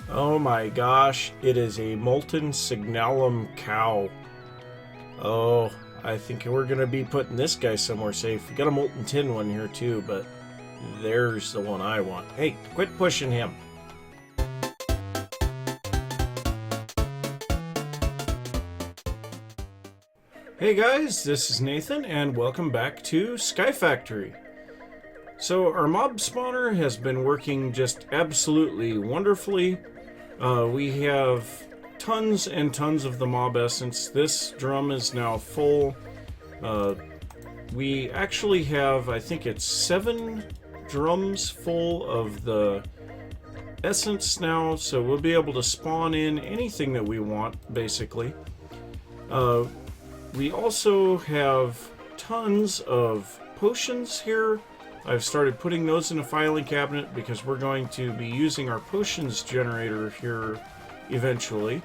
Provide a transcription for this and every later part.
Oh my gosh, it is a molten signalum cow. Oh, I think we're gonna be putting this guy somewhere safe. We got a molten tin one here too, but there's the one I want. Hey, quit pushing him. Hey guys, this is Nathan and welcome back to Sky Factory. So our mob spawner has been working just absolutely wonderfully. We have tons and tons of the mob essence. This drum is now full. We actually have, I think it's 7 drums full of the essence now, so we'll be able to spawn in anything that we want, basically. We also have tons of potions here. I've started putting those in a filing cabinet because we're going to be using our potions generator here eventually.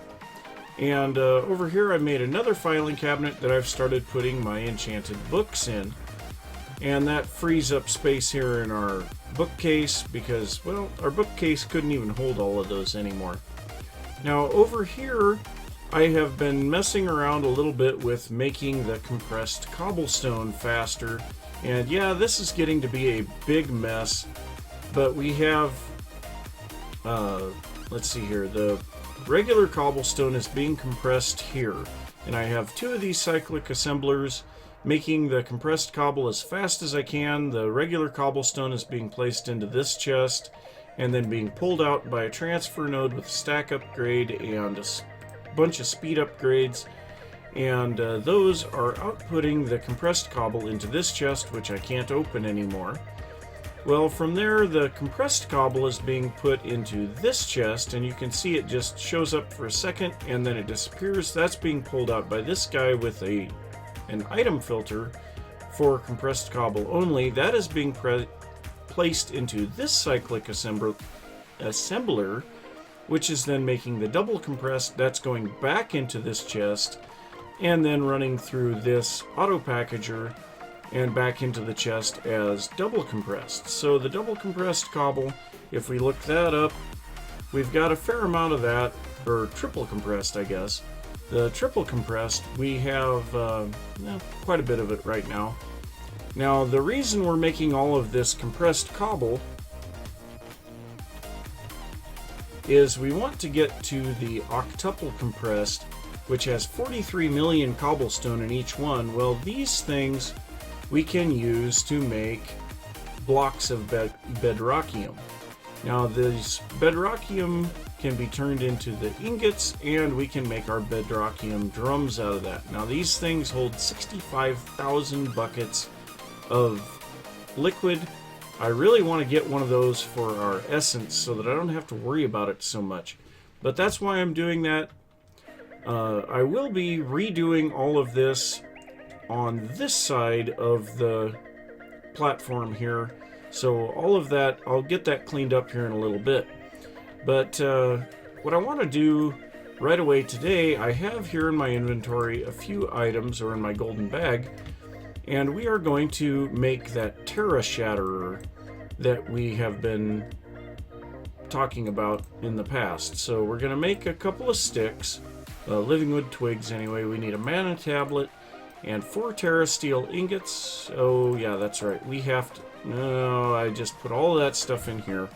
And over here I made another filing cabinet that I've started putting my enchanted books in. And that frees up space here in our bookcase because, well, our bookcase couldn't even hold all of those anymore. Now over here I have been messing around a little bit with making the compressed cobblestone faster. And yeah, this is getting to be a big mess, but we have, let's see here, the regular cobblestone is being compressed here. And I have 2 of these cyclic assemblers making the compressed cobble as fast as I can. The regular cobblestone is being placed into this chest and then being pulled out by a transfer node with a stack upgrade and a bunch of speed upgrades. And those are outputting the compressed cobble into this chest, which I can't open anymore. Well, from there, the compressed cobble is being put into this chest, and you can see it just shows up for a second, and then it disappears. That's being pulled out by this guy with an item filter for compressed cobble only. That is being placed into this cyclic assembler, which is then making the double compressed. That's going back into this chest, and then running through this auto packager and back into the chest as double compressed. So the double compressed cobble, if we look that up, we've got a fair amount of that, or triple compressed, I guess. The triple compressed, we have quite a bit of it right now. Now, the reason we're making all of this compressed cobble is we want to get to the octuple compressed, which has 43 million cobblestone in each one. Well, these things we can use to make blocks of bedrockium. Now, this bedrockium can be turned into the ingots, and we can make our bedrockium drums out of that. Now, these things hold 65,000 buckets of liquid. I really want to get one of those for our essence so that I don't have to worry about it so much. But that's why I'm doing that. I will be redoing all of this on this side of the platform here. So all of that, I'll get that cleaned up here in a little bit. But what I want to do right away today, I have here in my inventory a few items, or in my golden bag, and we are going to make that Terra Shatterer that we have been talking about in the past. So we're going to make a couple of sticks. Living wood twigs anyway. We need a mana tablet and 4 Terra steel ingots. Oh yeah, that's right. We have to... No, I just put all of that stuff in here.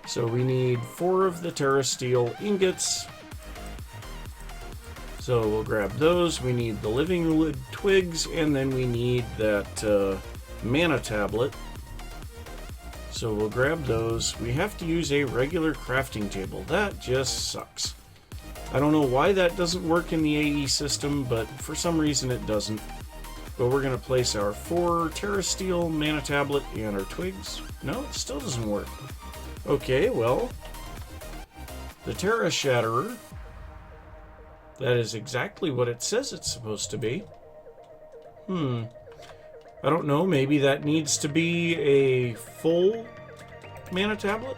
So we need 4 of the Terra steel ingots. So we'll grab those. We need the living wood twigs, and then we need that mana tablet. So we'll grab those. We have to use a regular crafting table. That just sucks. I don't know why that doesn't work in the AE system, but for some reason it doesn't. But we're going to place our 4 Terra Steel mana tablet and our twigs. No, it still doesn't work. Okay, well, the Terra Shatterer, that is exactly what it says it's supposed to be. I don't know, maybe that needs to be a full mana tablet?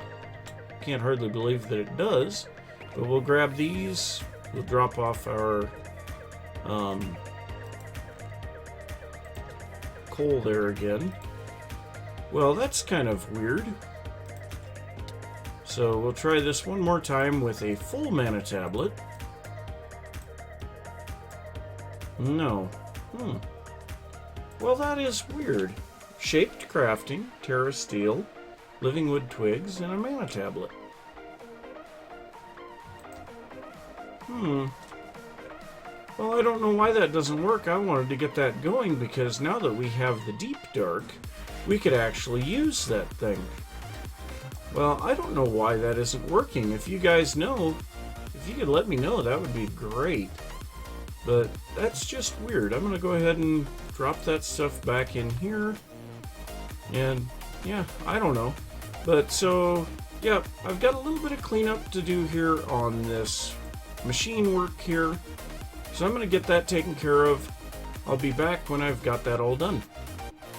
Can't hardly believe that it does. But we'll grab these, we'll drop off our coal there again. Well, that's kind of weird. So we'll try this one more time with a full mana tablet. No. Well, that is weird. Shaped crafting, Terra Steel, Living Wood Twigs, and a mana tablet. Well, I don't know why that doesn't work. I wanted to get that going because now that we have the Deep Dark, we could actually use that thing. Well, I don't know why that isn't working. If you guys know, if you could let me know, that would be great. But that's just weird. I'm going to go ahead and drop that stuff back in here. And yeah, I don't know. But so, yeah, I've got a little bit of cleanup to do here on this machine work here. So I'm going to get that taken care of. I'll be back when I've got that all done.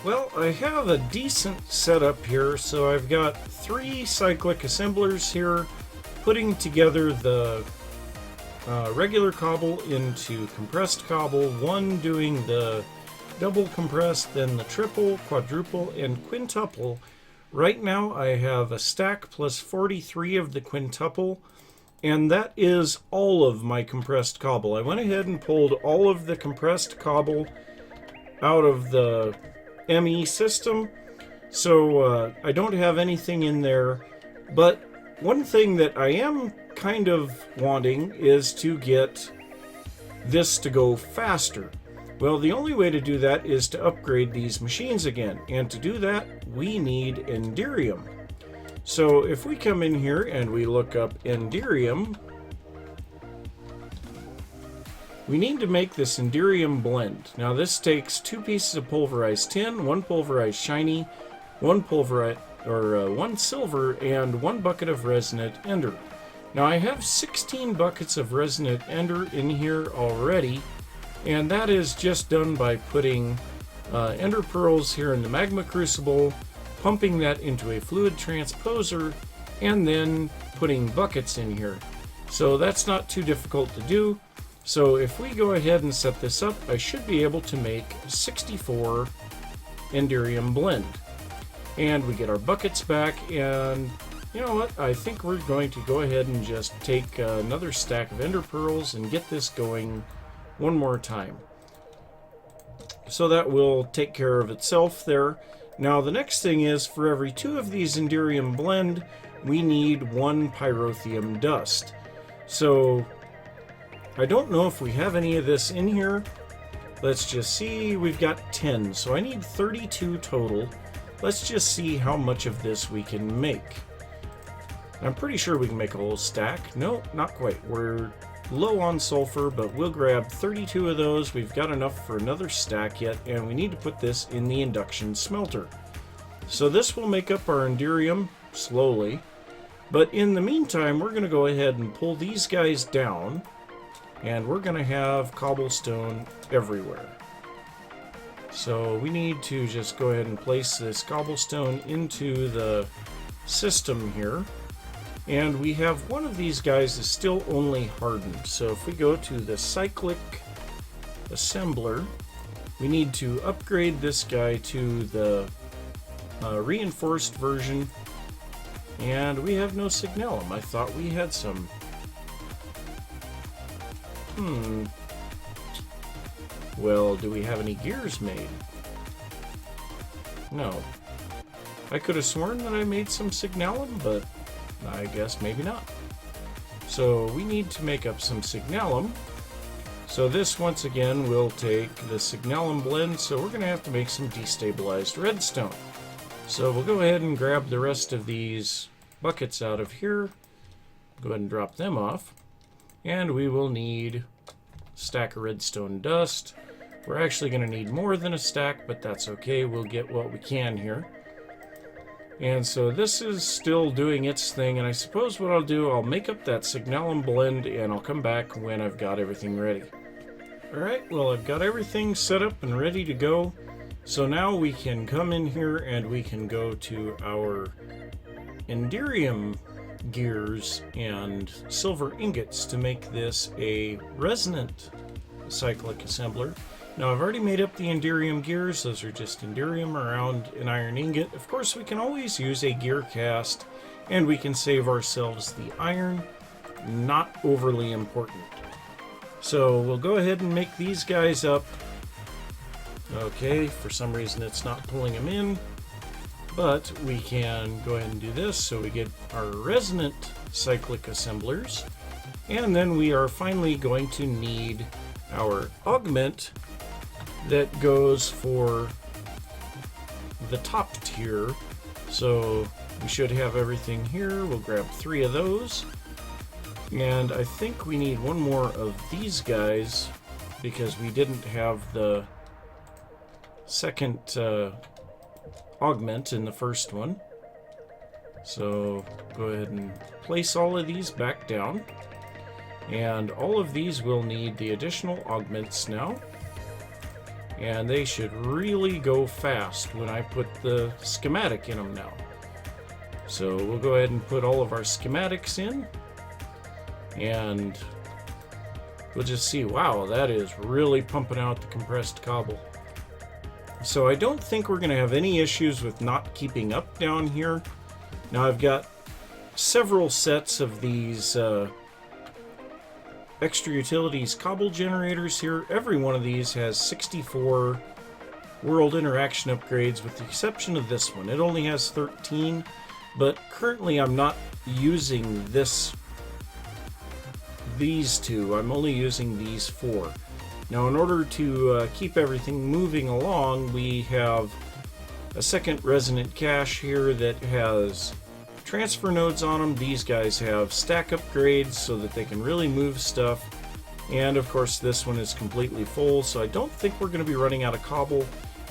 Well, I have a decent setup here. So I've got 3 cyclic assemblers here putting together the regular cobble into compressed cobble, 1 doing the double compressed, then the triple, quadruple, and quintuple. Right now I have a stack plus 43 of the quintuple, and that is all of my compressed cobble. I went ahead and pulled all of the compressed cobble out of the ME system, so I don't have anything in there. But one thing that I am kind of wanting is to get this to go faster. Well, the only way to do that is to upgrade these machines again, and to do that we need Enderium. So if we come in here and we look up Enderium, we need to make this Enderium blend. Now this takes 2 pieces of pulverized tin, 1 pulverized shiny, 1 silver, and 1 bucket of resonant ender. Now I have 16 buckets of resonant ender in here already, and that is just done by putting ender pearls here in the magma crucible, pumping that into a fluid transposer, and then putting buckets in here. So that's not too difficult to do. So if we go ahead and set this up, I should be able to make 64 Enderium blend. And we get our buckets back, and you know what? I think we're going to go ahead and just take another stack of ender pearls and get this going one more time. So that will take care of itself there. Now the next thing is, for every 2 of these Enderium blend, we need 1 pyrotheum dust. So I don't know if we have any of this in here. Let's just see. We've got 10, so I need 32 total. Let's just see how much of this we can make. I'm pretty sure we can make a whole stack. No, not quite. We're low on sulfur, but we'll grab 32 of those. We've got enough for another stack yet, and we need to put this in the induction smelter. So this will make up our Enderium slowly, but in the meantime we're going to go ahead and pull these guys down, and we're going to have cobblestone everywhere. So we need to just go ahead and place this cobblestone into the system here. And we have one of these guys is still only hardened. So if we go to the cyclic assembler, we need to upgrade this guy to the reinforced version. And we have no signalum. I thought we had some. Well, do we have any gears made? No. I could have sworn that I made some signalum, but I guess maybe not. So we need to make up some signalum. So this once again will take the signalum blend, so we're going to have to make some destabilized redstone. So we'll go ahead and grab the rest of these buckets out of here. Go ahead and drop them off. And we will need a stack of redstone dust. We're actually going to need more than a stack, but that's okay. We'll get what we can here. And so this is still doing its thing, and I suppose what I'll do, I'll make up that signalum blend, and I'll come back when I've got everything ready. Alright, well I've got everything set up and ready to go. So now we can come in here and we can go to our Enderium gears and silver ingots to make this a resonant cyclic assembler. Now I've already made up the Enderium gears. Those are just Enderium around an iron ingot. Of course we can always use a gear cast and we can save ourselves the iron. Not overly important. So we'll go ahead and make these guys up. Okay, for some reason it's not pulling them in, but we can go ahead and do this so we get our resonant cyclic assemblers, and then we are finally going to need our augment that goes for the top tier. So we should have everything here. We'll grab 3 of those, and I think we need one more of these guys because we didn't have the second augment in the first one. So go ahead and place all of these back down, and all of these will need the additional augments now, and they should really go fast when I put the schematic in them now. So we'll go ahead and put all of our schematics in, and we'll just see. Wow, that is really pumping out the compressed cobble. So I don't think we're going to have any issues with not keeping up down here. Now I've got several sets of these extra utilities cobble generators here. Every one of these has 64 world interaction upgrades with the exception of this one. It only has 13, but currently I'm not using these two. I'm only using these 4. Now, in order to keep everything moving along, we have a second resonant cache here that has transfer nodes on them. These guys have stack upgrades so that they can really move stuff. And of course, this one is completely full, so I don't think we're going to be running out of cobble,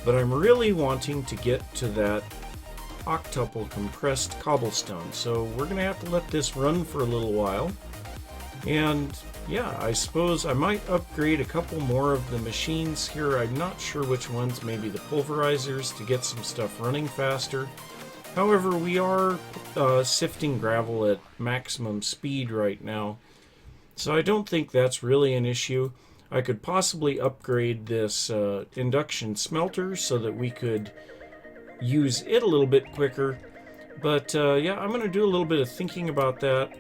but I'm really wanting to get to that octuple compressed cobblestone. So we're going to have to let this run for a little while. And yeah, I suppose I might upgrade a couple more of the machines here. I'm not sure which ones, maybe the pulverizers to get some stuff running faster. However, we are sifting gravel at maximum speed right now, so I don't think that's really an issue. I could possibly upgrade this induction smelter so that we could use it a little bit quicker. But yeah, I'm going to do a little bit of thinking about that.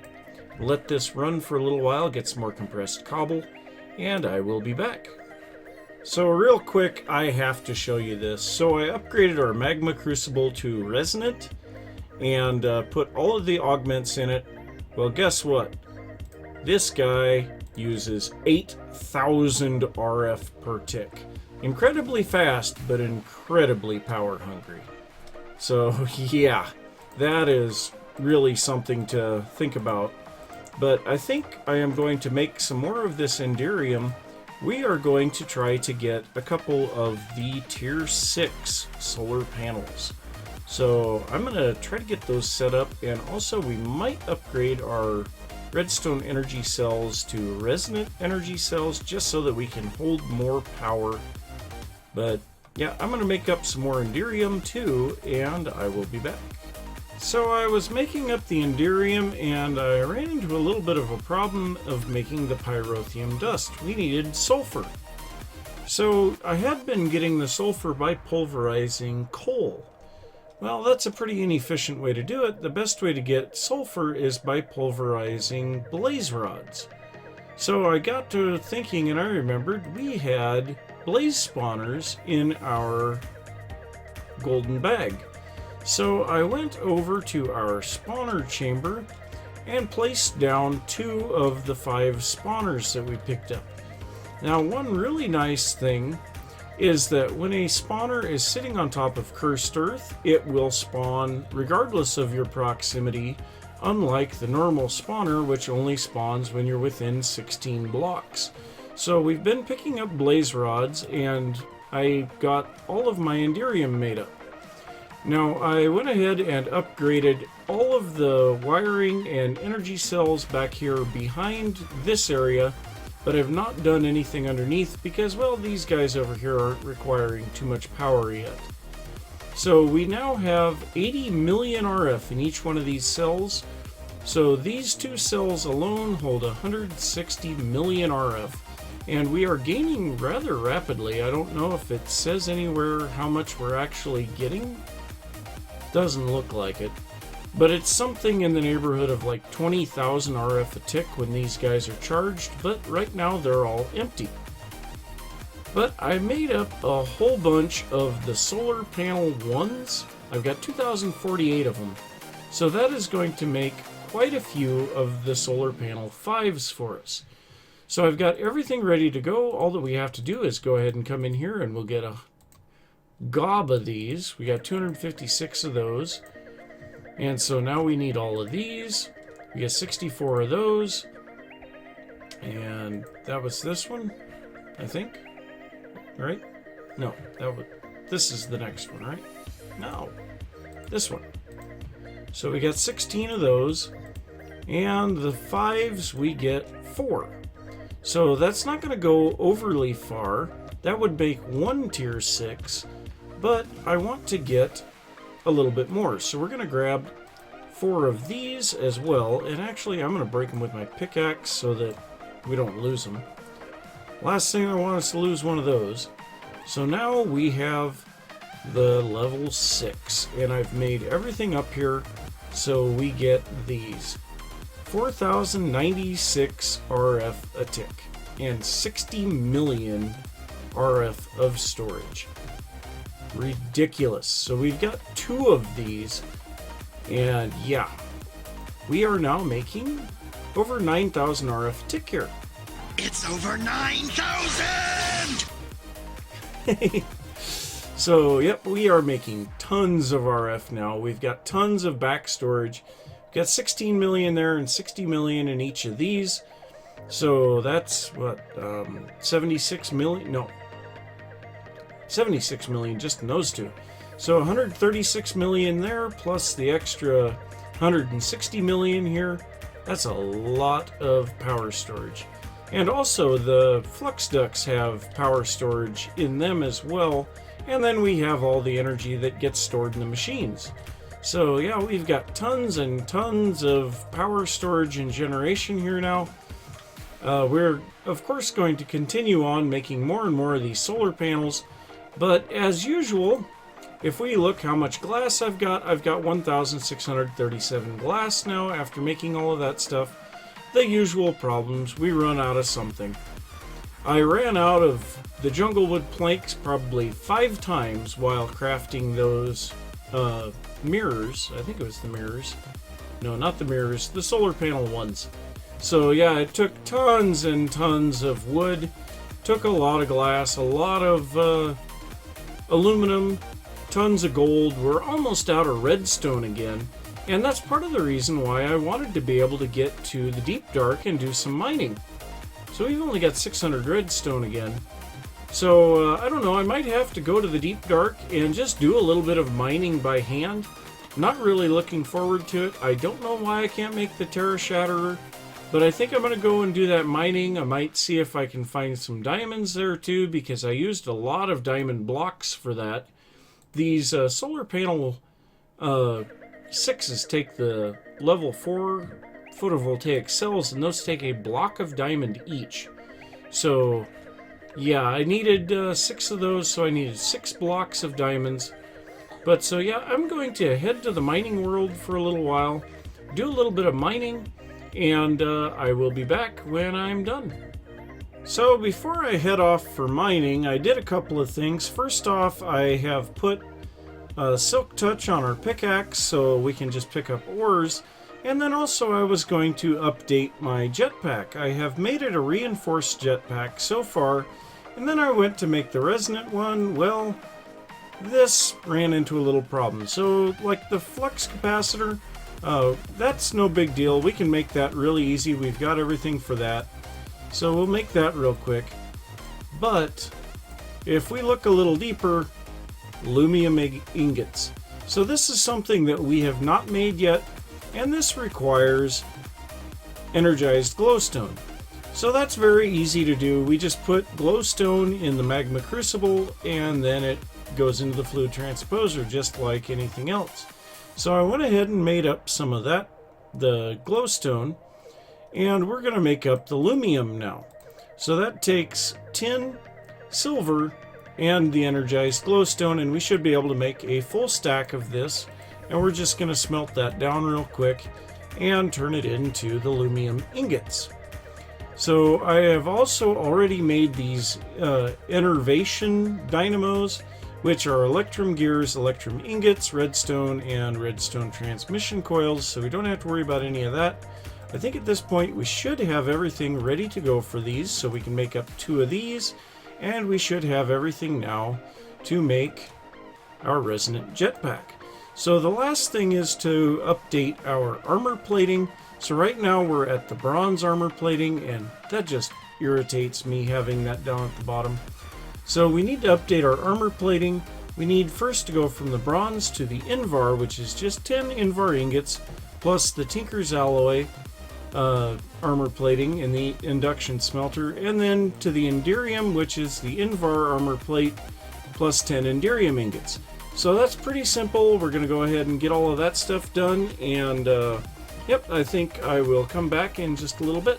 Let this run for a little while, get some more compressed cobble, and I will be back. So real quick, I have to show you this. So I upgraded our magma crucible to resonant and put all of the augments in it. Well, guess what? This guy uses 8,000 RF per tick. Incredibly fast, but incredibly power hungry. So yeah, that is really something to think about. But I think I am going to make some more of this Enderium. We are going to try to get a couple of the tier 6 solar panels. So I'm going to try to get those set up, and also we might upgrade our redstone energy cells to resonant energy cells just so that we can hold more power. But yeah, I'm going to make up some more Enderium too, and I will be back. So I was making up the Enderium, and I ran into a little bit of a problem of making the pyrotheum dust. We needed sulfur. So I had been getting the sulfur by pulverizing coal. Well, that's a pretty inefficient way to do it. The best way to get sulfur is by pulverizing blaze rods. So I got to thinking, and I remembered we had blaze spawners in our golden bag. So I went over to our spawner chamber and placed down 2 of the 5 spawners that we picked up. Now, one really nice thing is that when a spawner is sitting on top of cursed earth, it will spawn regardless of your proximity, unlike the normal spawner, which only spawns when you're within 16 blocks. So we've been picking up blaze rods, and I got all of my Enderium made up. Now, I went ahead and upgraded all of the wiring and energy cells back here behind this area, but I've not done anything underneath because, well, these guys over here aren't requiring too much power yet. So we now have 80 million RF in each one of these cells. So these 2 cells alone hold 160 million RF, and we are gaining rather rapidly. I don't know if it says anywhere how much we're actually getting. Doesn't look like it, But it's something in the neighborhood of like 20,000 RF a tick when these guys are charged, but right now they're all empty. But I made up a whole bunch of the solar panel ones. I've got 2,048 of them. So that is going to make quite a few of the solar panel 5s for us. So I've got everything ready to go. All that we have to do is go ahead and come in here and we'll get a gob of these. We got 256 of those. And so now we need all of these. We got 64 of those. And that was this one, I think. Right? No, this is the next one, right? No, this one. So we got 16 of those. And the 5s, we get 4. So that's not going to go overly far. That would make one tier 6. But I want to get a little bit more. So we're going to grab 4 of these as well. And actually, I'm going to break them with my pickaxe so that we don't lose them. Last thing I want is to lose one of those. So now we have the level 6. And I've made everything up here so we get these. 4,096 RF a tick. And 60 million RF of storage. Ridiculous. So we've got 2 of these. And yeah, we are now making over 9,000 RF a tick here. It's over 9,000! So, yep, we are making tons of RF now. We've got tons of back storage. We've got 16 million there and 60 million in each of these. So that's what, 76 million? No. 76 million just in those two. So 136 million there, plus the extra 160 million here. That's a lot of power storage. And also the flux ducts have power storage in them as well. And then we have all the energy that gets stored in the machines. So yeah, we've got tons and tons of power storage and generation here now. We're of course going to continue on making more and more of these solar panels. But as usual, if we look how much glass I've got 1,637 glass now after making all of that stuff. The usual problems, we run out of something. I ran out of the junglewood planks probably 5 times while crafting those mirrors. I think it was the mirrors. No, not the mirrors, the solar panel ones. So yeah, it took tons and tons of wood, took a lot of glass, a lot of aluminum, tons of gold. We're almost out of redstone again. And that's part of the reason why I wanted to be able to get to the deep dark and do some mining. So we've only got 600 redstone again. So I don't know, I might have to go to the deep dark and just do a little bit of mining by hand. Not really looking forward to it. I don't know why I can't make the Terra Shatterer, but I think I'm going to go and do that mining. I might see if I can find some diamonds there too, because I used a lot of diamond blocks for that. These solar panel 6s take the level 4 photovoltaic cells, and those take a block of diamond each. So yeah, I needed 6 of those, so I needed 6 blocks of diamonds. But so yeah, I'm going to head to the mining world for a little while, do a little bit of mining, and I will be back when I'm done. So before I head off for mining, I did a couple of things. First off, I have put Silk Touch on our pickaxe so we can just pick up ores. And then also I was going to update my jetpack. I have made it a reinforced jetpack so far, and then I went to make the resonant one. Well, this ran into a little problem. So like the flux capacitor, that's no big deal. We can make that really easy. We've got everything for that. So we'll make that real quick. But if we look a little deeper, lumium ingots. So this is something that we have not made yet, and this requires energized glowstone. So that's very easy to do. We just put glowstone in the magma crucible, and then it goes into the fluid transposer just like anything else. So I went ahead and made up some of that, the glowstone, and we're going to make up the lumium now. So that takes tin, silver, and the energized glowstone, and we should be able to make a full stack of this and we're just going to smelt that down real quick and turn it into the aluminum ingots. So I have also already made these innervation dynamos, which are electrum gears, electrum ingots, redstone, and redstone transmission coils, so we don't have to worry about any of that. I think at this point we should have everything ready to go for these, so we can make up 2 of these, and we should have everything now to make our resonant jetpack. So the last thing is to update our armor plating. So right now we're at the bronze armor plating, and that just irritates me having that down at the bottom. So we need to update our armor plating. We need first to go from the bronze to the Invar, which is just 10 Invar ingots, plus the Tinker's Alloy armor plating in the induction smelter, and then to the Enderium, which is the Invar armor plate, plus 10 Enderium ingots. So that's pretty simple. We're going to go ahead and get all of that stuff done, and yep, I think I will come back in just a little bit.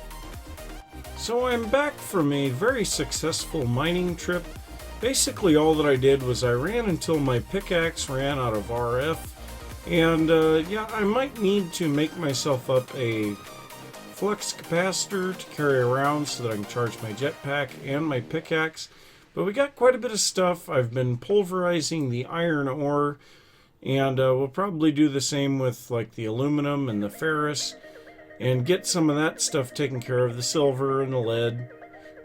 So I'm back from a very successful mining trip. Basically all that I did was I ran until my pickaxe ran out of RF, and yeah, I might need to make myself up a flux capacitor to carry around so that I can charge my jetpack and my pickaxe. But we got quite a bit of stuff. I've been pulverizing the iron ore, and we'll probably do the same with like the aluminum and the ferrous, and get some of that stuff taken care of, the silver and the lead,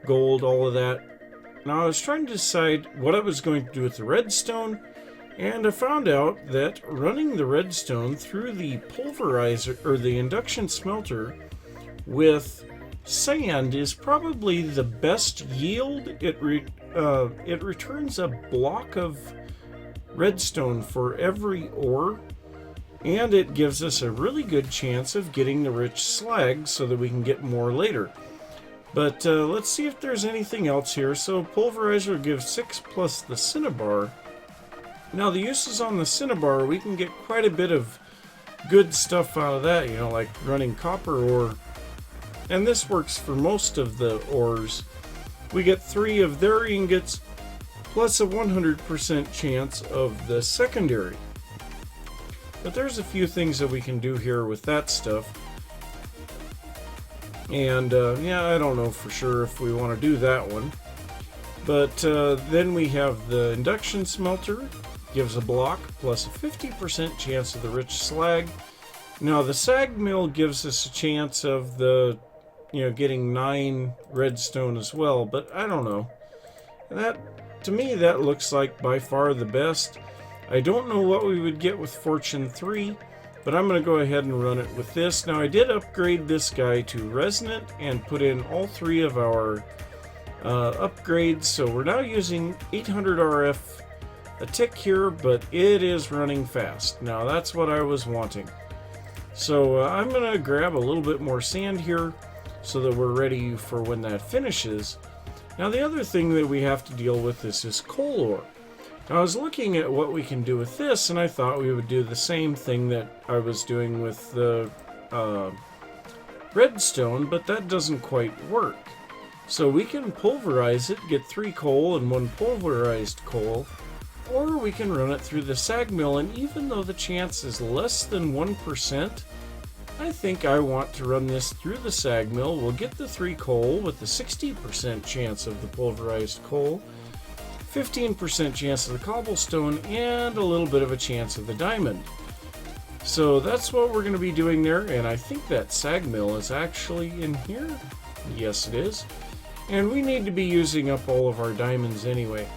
gold, all of that. Now I was trying to decide what I was going to do with the redstone, and I found out that running the redstone through the pulverizer or the induction smelter with sand is probably the best yield. It returns a block of redstone for every ore, and it gives us a really good chance of getting the rich slag so that we can get more later. But let's see if there's anything else here. So pulverizer gives 6 plus the cinnabar. Now the uses on the cinnabar, we can get quite a bit of good stuff out of that, you know, like running copper ore. And this works for most of the ores. We get 3 of their ingots, plus a 100% chance of the secondary. But there's a few things that we can do here with that stuff. And yeah, I don't know for sure if we want to do that one. But then we have the induction smelter, gives a block, plus a 50% chance of the rich slag. Now the sag mill gives us a chance of the, you know, getting 9 redstone as well, but I don't know. That, to me, that looks like by far the best. I don't know what we would get with Fortune 3, but I'm going to go ahead and run it with this. Now I did upgrade this guy to resonant and put in all 3 of our upgrades, so we're now using 800 RF a tick here, but it is running fast. Now that's what I was wanting. So I'm going to grab a little bit more sand here so that we're ready for when that finishes. Now the other thing that we have to deal with is this coal ore. Now I was looking at what we can do with this, and I thought we would do the same thing that I was doing with the redstone, but that doesn't quite work. So we can pulverize it, get 3 coal and 1 pulverized coal, or we can run it through the sag mill, and even though the chance is less than 1%, I think I want to run this through the sag mill. We'll get the 3 coal with the 60% chance of the pulverized coal, 15% chance of the cobblestone, and a little bit of a chance of the diamond. So that's what we're going to be doing there, and I think that sag mill is actually in here. Yes, it is. And we need to be using up all of our diamonds anyway.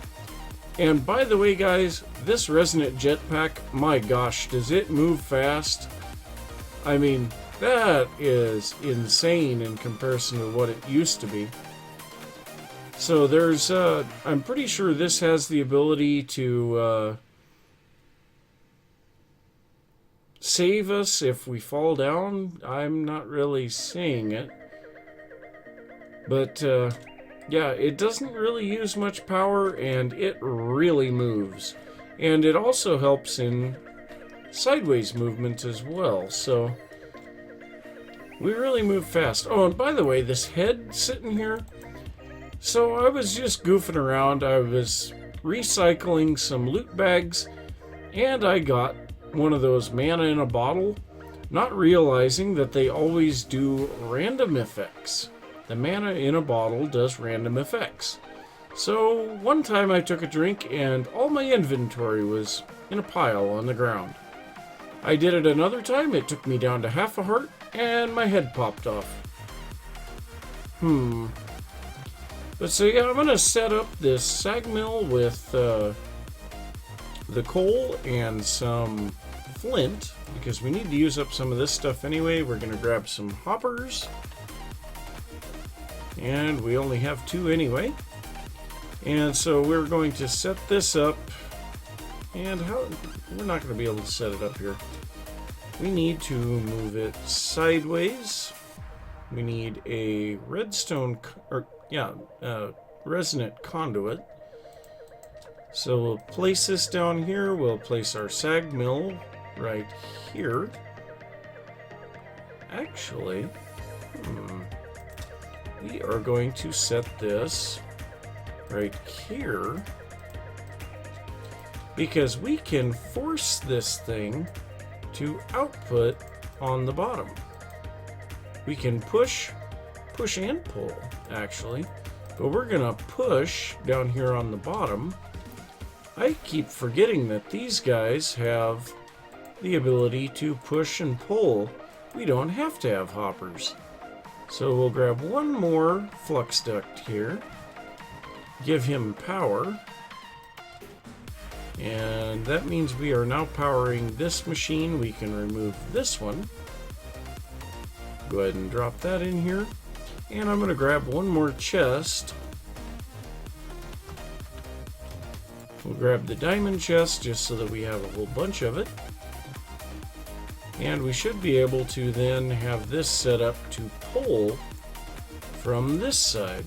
And by the way, guys, this resonant jetpack, my gosh, does it move fast? I mean, that is insane in comparison to what it used to be. So there's, I'm pretty sure this has the ability to save us if we fall down. I'm not really seeing it. But, yeah, it doesn't really use much power, and it really moves. And it also helps in sideways movement as well, so we really move fast. Oh, and by the way, this head sitting here, so I was just goofing around. I was recycling some loot bags, and I got one of those mana in a bottle, not realizing that they always do random effects. The mana in a bottle does random effects. So one time I took a drink and all my inventory was in a pile on the ground. I did it another time, it took me down to half a heart, and my head popped off. But so yeah, I'm going to set up this sag mill with the coal and some flint, because we need to use up some of this stuff anyway. We're going to grab some hoppers, and we only have 2 anyway. And so we're going to set this up, and we're not going to be able to set it up here. We need to move it sideways. We need a redstone, resonant conduit. So we'll place this down here. We'll place our sag mill right here. Actually, we are going to set this right here, because we can force this thing to output on the bottom. We can push and pull, actually, but we're gonna push down here on the bottom. I keep forgetting that these guys have the ability to push and pull. We don't have to have hoppers. So we'll grab one more flux duct here, give him power, and that means we are now powering this machine. We can remove this one. Go ahead and drop that in here. And I'm going to grab one more chest. We'll grab the diamond chest just so that we have a whole bunch of it. And we should be able to then have this set up to pull from this side.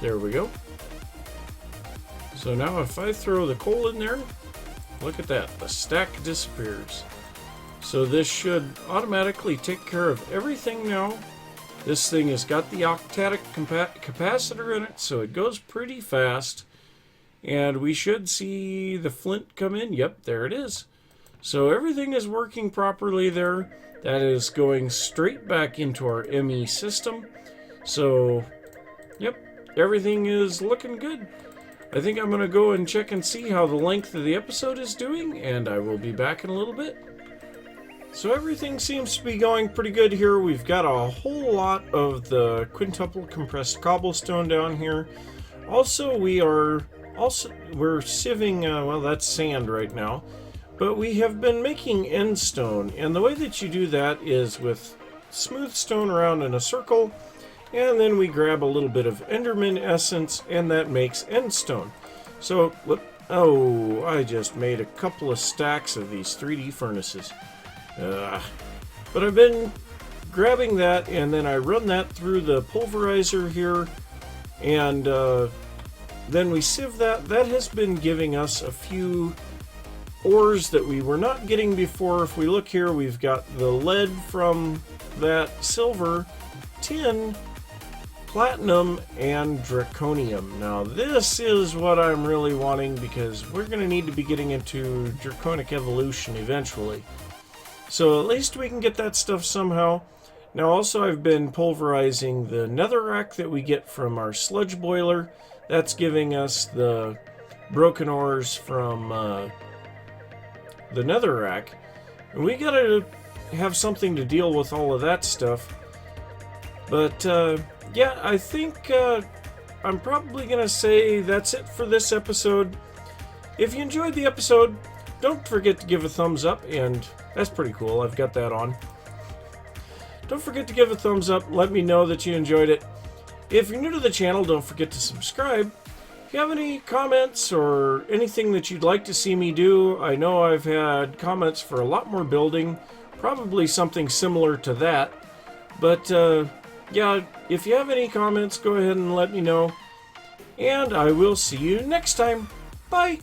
There we go. So now if I throw the coal in there, look at that, the stack disappears. So this should automatically take care of everything now. This thing has got the octadic capacitor in it, so it goes pretty fast. And we should see the flint come in. Yep, there it is. So everything is working properly there. That is going straight back into our ME system. So, yep, everything is looking good. I think I'm going to go and check and see how the length of the episode is doing, and I will be back in a little bit. So everything seems to be going pretty good here. We've got a whole lot of the quintuple compressed cobblestone down here. Also, we're sieving, well, that's sand right now, but we have been making end stone, and the way that you do that is with smooth stone around in a circle, and then we grab a little bit of Enderman essence, and that makes end stone. So, oh, I just made a couple of stacks of these 3D furnaces. But I've been grabbing that, and then I run that through the pulverizer here, and then we sieve that. That has been giving us a few ores that we were not getting before. If we look here, we've got the lead from that, silver, tin, platinum, and draconium. Now this is what I'm really wanting, because we're going to need to be getting into draconic evolution eventually. So at least we can get that stuff somehow. Now also I've been pulverizing the netherrack that we get from our sludge boiler. That's giving us the broken ores from the netherrack. And we gotta have something to deal with all of that stuff. But yeah, I think I'm probably gonna say that's it for this episode. If you enjoyed the episode, don't forget to give a thumbs up, and that's pretty cool, I've got that on. Don't forget to give a thumbs up, let me know that you enjoyed it. If you're new to the channel, don't forget to subscribe. If you have any comments or anything that you'd like to see me do, I know I've had comments for a lot more building, probably something similar to that. But yeah, if you have any comments, go ahead and let me know. And I will see you next time. Bye!